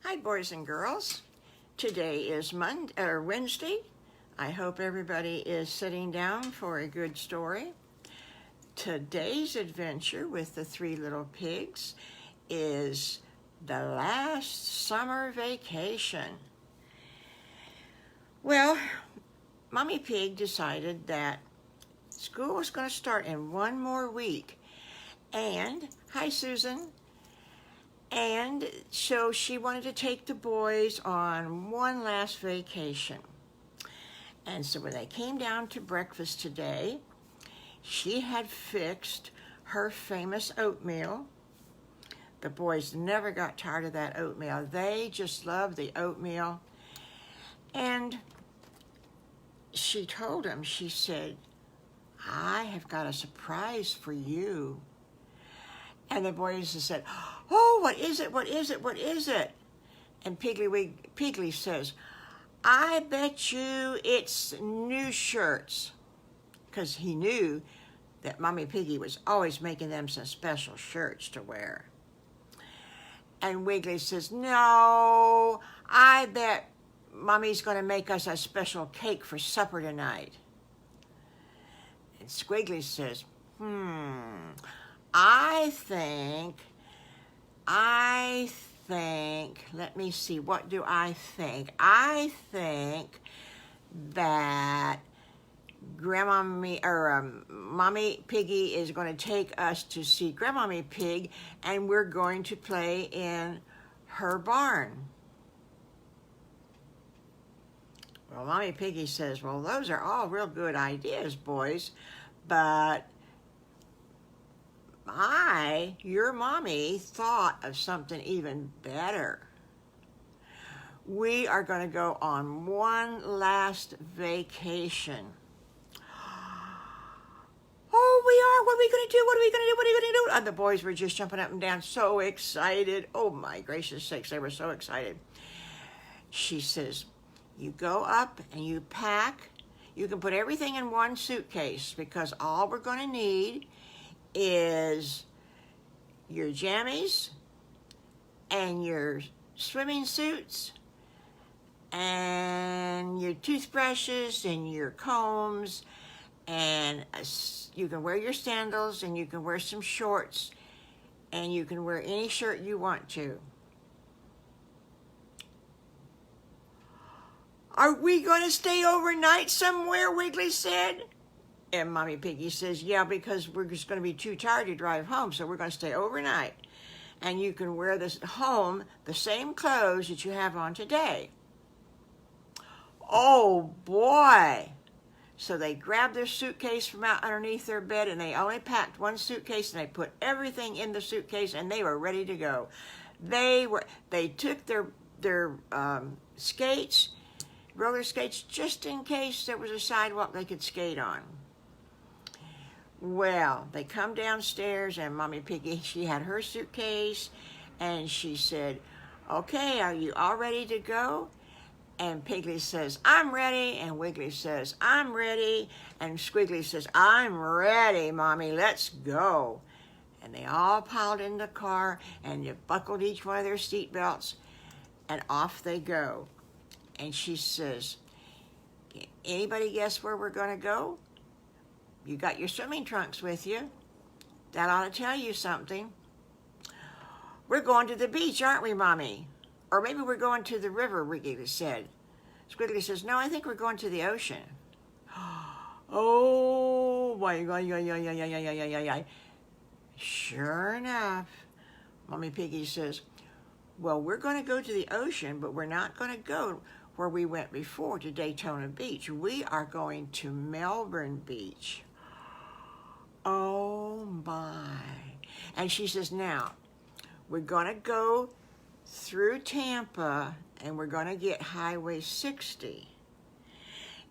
Hi, boys and girls. Today is Wednesday. I hope everybody is sitting down for a good story. Today's adventure with the three little pigs is the last summer vacation. Well, Mommy Pig decided that school was going to start in one more week. And, hi Susan. And so she wanted to take the boys on one last vacation. And so when they came down to breakfast today, she had fixed her famous oatmeal. The boys never got tired of that oatmeal. They just loved the oatmeal. And she told them, she said, "I have got a surprise for you." And the boys said, "Oh, what is it? What is it? What is it?" And Piggly says, "I bet you it's new shirts." Because he knew that Mommy Piggy was always making them some special shirts to wear. And Wiggly says, "No, I bet Mommy's going to make us a special cake for supper tonight." And Squiggly says, I think, let me see, what do I think? I think that Mommy Piggy is going to take us to see GrandMommy Pig, and we're going to play in her barn. Well, Mommy Piggy says, "Well, those are all real good ideas, boys, but your mommy thought of something even better. We are going to go on one last vacation." "Oh, we are? What are we going to do? What are we going to do? What are we going to do?" And the boys were just jumping up and down, so excited. Oh, my gracious sakes, they were so excited. She says, "You go up and you pack. You can put everything in one suitcase because all we're going to need is your jammies and your swimming suits and your toothbrushes and your combs, and you can wear your sandals and you can wear some shorts and you can wear any shirt you want to." "Are we going to stay overnight somewhere?" Wiggly said. And Mommy Piggy says, "Yeah, because we're just going to be too tired to drive home, so we're going to stay overnight. And you can wear this home the same clothes that you have on today." Oh, boy. So they grabbed their suitcase from out underneath their bed, and they only packed one suitcase, and they put everything in the suitcase, and they were ready to go. They took their skates, roller skates, just in case there was a sidewalk they could skate on. Well, they come downstairs, and Mommy Piggy, she had her suitcase, and she said, "Okay, are you all ready to go?" And Piggly says, "I'm ready." And Wiggly says, "I'm ready." And Squiggly says, "I'm ready, Mommy, let's go." And they all piled in the car, and they buckled each one of their seat belts, and off they go. And she says, "Anybody guess where we're going to go? You got your swimming trunks with you. That ought to tell you something." "We're going to the beach, aren't we, Mommy? Or maybe we're going to the river," Wiggly said. Squiggly says, "No, I think we're going to the ocean." Oh, boy. Sure enough, Mommy Piggy says, "Well, we're going to go to the ocean, but we're not going to go where we went before, to Daytona Beach. We are going to Melbourne Beach." Oh, my. And she says, "Now, we're going to go through Tampa, and we're going to get Highway 60.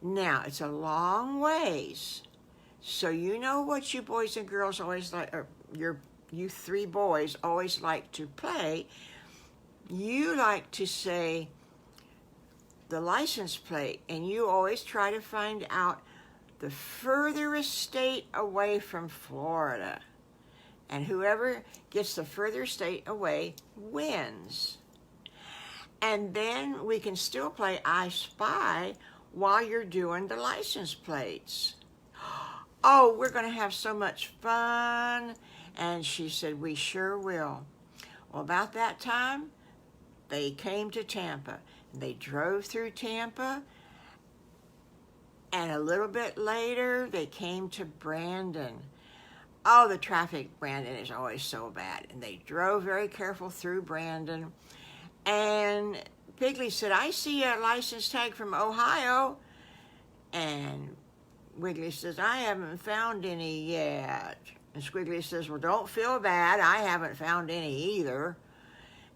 Now, it's a long ways, so you know what you boys and girls always like, or you three boys always like to play. You like to say the license plate, and you always try to find out the furthest state away from Florida. And whoever gets the further state away wins. And then we can still play I Spy while you're doing the license plates. Oh, we're going to have so much fun. And she said, we sure will. Well, about that time, they came to Tampa. They drove through Tampa. And a little bit later, they came to Brandon. Oh, the traffic, Brandon, is always so bad. And they drove very careful through Brandon. And Wiggly said, I see a license tag from Ohio. And Wiggly says, I haven't found any yet. And Squiggly says, well, don't feel bad. I haven't found any either.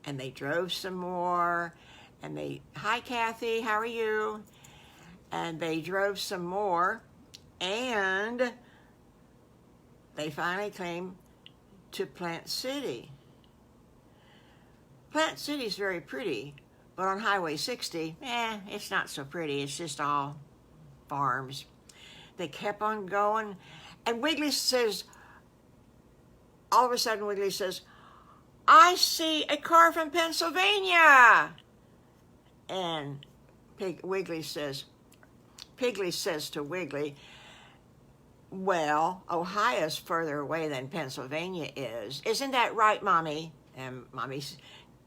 And they drove some more. And they, hi, Kathy, how are you? And they drove some more. And they finally came to Plant City. Plant City's very pretty, but on Highway 60, it's not so pretty. It's just all farms. They kept on going, and Wiggly says, all of a sudden Wiggly says, I see a car from Pennsylvania. And Wiggly says, Piggly says to Wiggly, well, Ohio's further away than Pennsylvania is. Isn't that right, Mommy? And Mommy,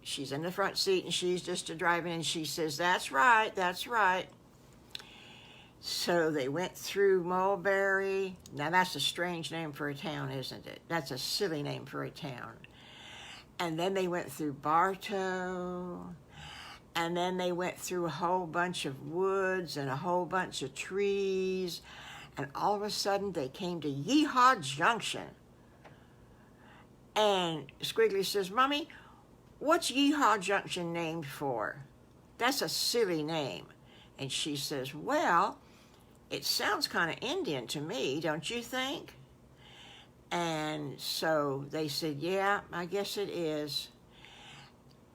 she's in the front seat and she's just driving, and she says, that's right, that's right. So they went through Mulberry. Now that's a strange name for a town, isn't it? That's a silly name for a town. And then they went through Bartow. And then they went through a whole bunch of woods and a whole bunch of trees. And all of a sudden they came to Yeehaw Junction. And Squiggly says, Mommy, what's Yeehaw Junction named for? That's a silly name. And she says, well, it sounds kind of Indian to me, don't you think? And so they said, yeah, I guess it is.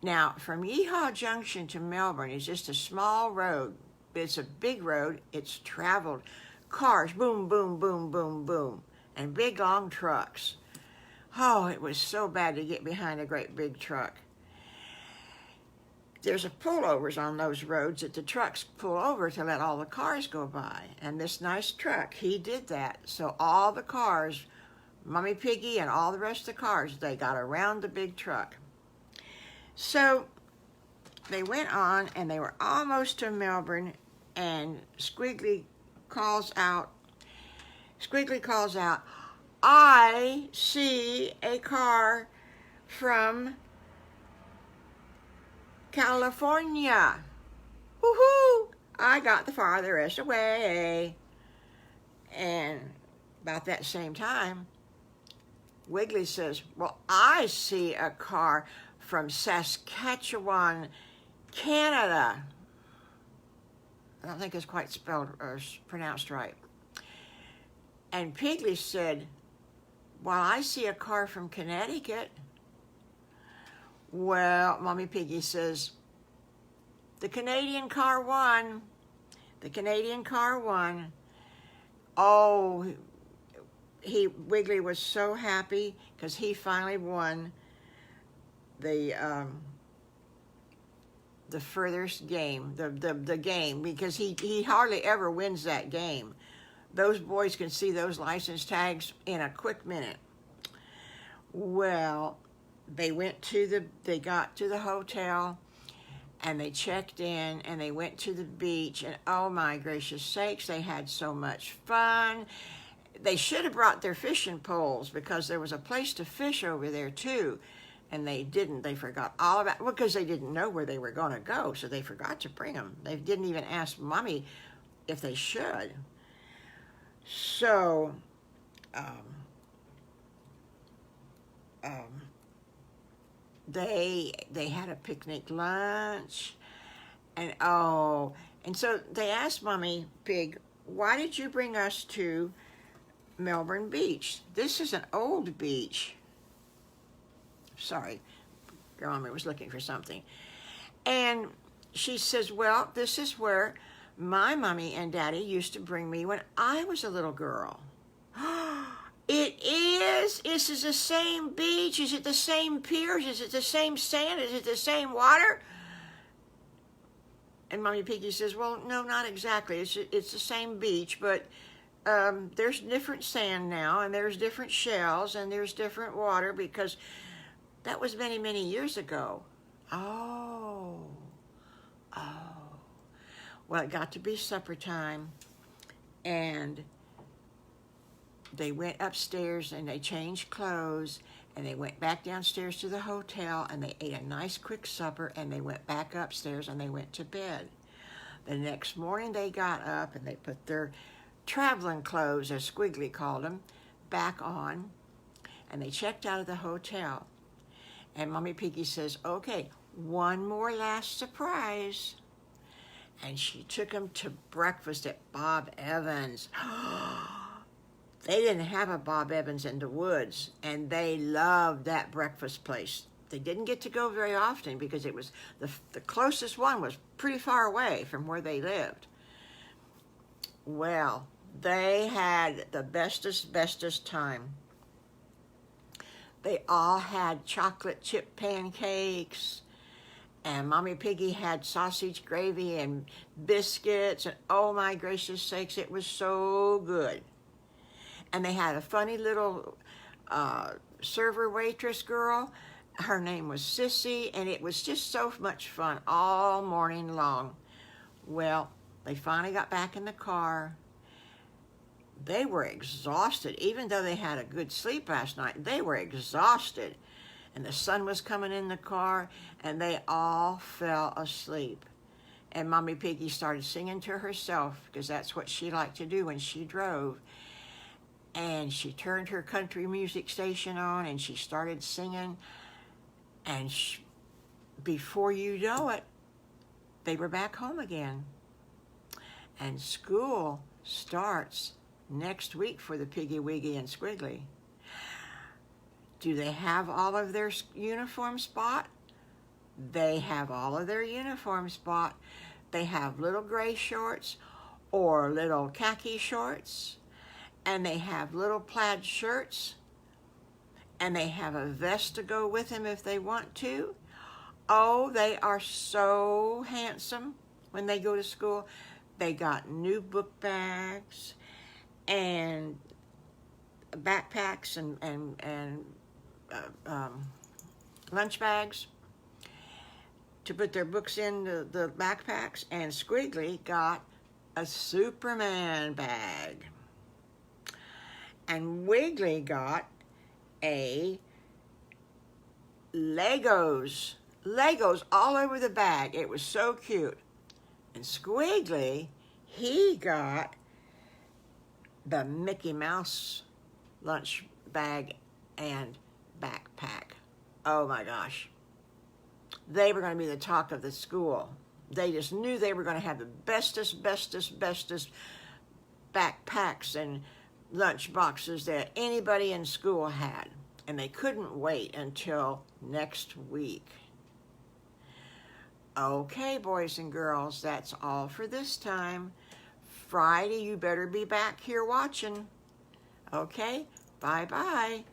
Now, from Yeehaw Junction to Melbourne is just a small road. It's a big road. It's traveled. Cars, boom, boom, boom, boom, boom. And big, long trucks. Oh, it was so bad to get behind a great big truck. There's a pullovers on those roads that the trucks pull over to let all the cars go by. And this nice truck, he did that. So all the cars, Mommy Piggy and all the rest of the cars, they got around the big truck. So they went on and they were almost to Melbourne, and Squiggly calls out, I see a car from California. Woohoo! I got the farthest away. And about that same time, Wiggly says, well, I see a car from Saskatchewan, Canada. I don't think it's quite spelled or pronounced right. And Piggly said, well, I see a car from Connecticut. Well, Mommy Piggy says, the Canadian car won. The Canadian car won. Oh, Wiggly was so happy because he finally won the furthest game, the game, because he hardly ever wins that game. Those boys can see those license tags in a quick minute. Well, they got to the hotel, and they checked in, and they went to the beach, and oh my gracious sakes, they had so much fun. They should have brought their fishing poles, because there was a place to fish over there too, and they didn't. They forgot all about, well, because they didn't know where they were going to go, so they forgot to bring them. They didn't even ask Mommy if they should. So, they had a picnic lunch, and so they asked Mommy Pig, why did you bring us to Melbourne Beach? This is an old beach. Sorry, GrandMommy was looking for something. And she says, well, this is where my mommy and daddy used to bring me when I was a little girl. It is? This is the same beach? Is it the same piers? Is it the same sand? Is it the same water? And Mommy Piggy says, well, no, not exactly. It's the same beach, but there's different sand now, and there's different shells, and there's different water, because that was many, many years ago. Oh. Well, it got to be supper time, and they went upstairs, and they changed clothes, and they went back downstairs to the hotel, and they ate a nice quick supper, and they went back upstairs, and they went to bed. The next morning they got up, and they put their traveling clothes, as Squiggly called them, back on, and they checked out of the hotel. And Mommy Piggy says, okay, one more last surprise. And she took them to breakfast at Bob Evans. They didn't have a Bob Evans in the woods, and they loved that breakfast place. They didn't get to go very often because it was the closest one was pretty far away from where they lived. Well, they had the bestest time. They all had chocolate chip pancakes, and Mommy Piggy had sausage gravy and biscuits, and oh my gracious sakes, it was so good. And they had a funny little server waitress girl. Her name was Sissy, and it was just so much fun all morning long. Well, they finally got back in the car. They were exhausted. Even though they had a good sleep last night, they were exhausted. And the sun was coming in the car, and they all fell asleep. And Mommy Piggy started singing to herself, because that's what she liked to do when she drove. And she turned her country music station on, and she started singing. And before you know it, they were back home again. And school starts next week for the Piggy Wiggy and Squiggly. Do they have all of their uniforms bought? They have all of their uniforms bought. They have little gray shorts or little khaki shorts, and they have little plaid shirts, and they have a vest to go with them if they want to. Oh, they are so handsome when they go to school. They got new book bags and backpacks and lunch bags to put their books in the backpacks. And Squiggly got a Superman bag. And Wiggly got a Legos all over the bag. It was so cute. And Squiggly, he got the Mickey Mouse lunch bag and backpack. Oh my gosh. They were going to be the talk of the school. They just knew they were going to have the bestest backpacks and lunch boxes that anybody in school had. And they couldn't wait until next week. Okay, boys and girls, that's all for this time. Friday, you better be back here watching. Okay, bye-bye.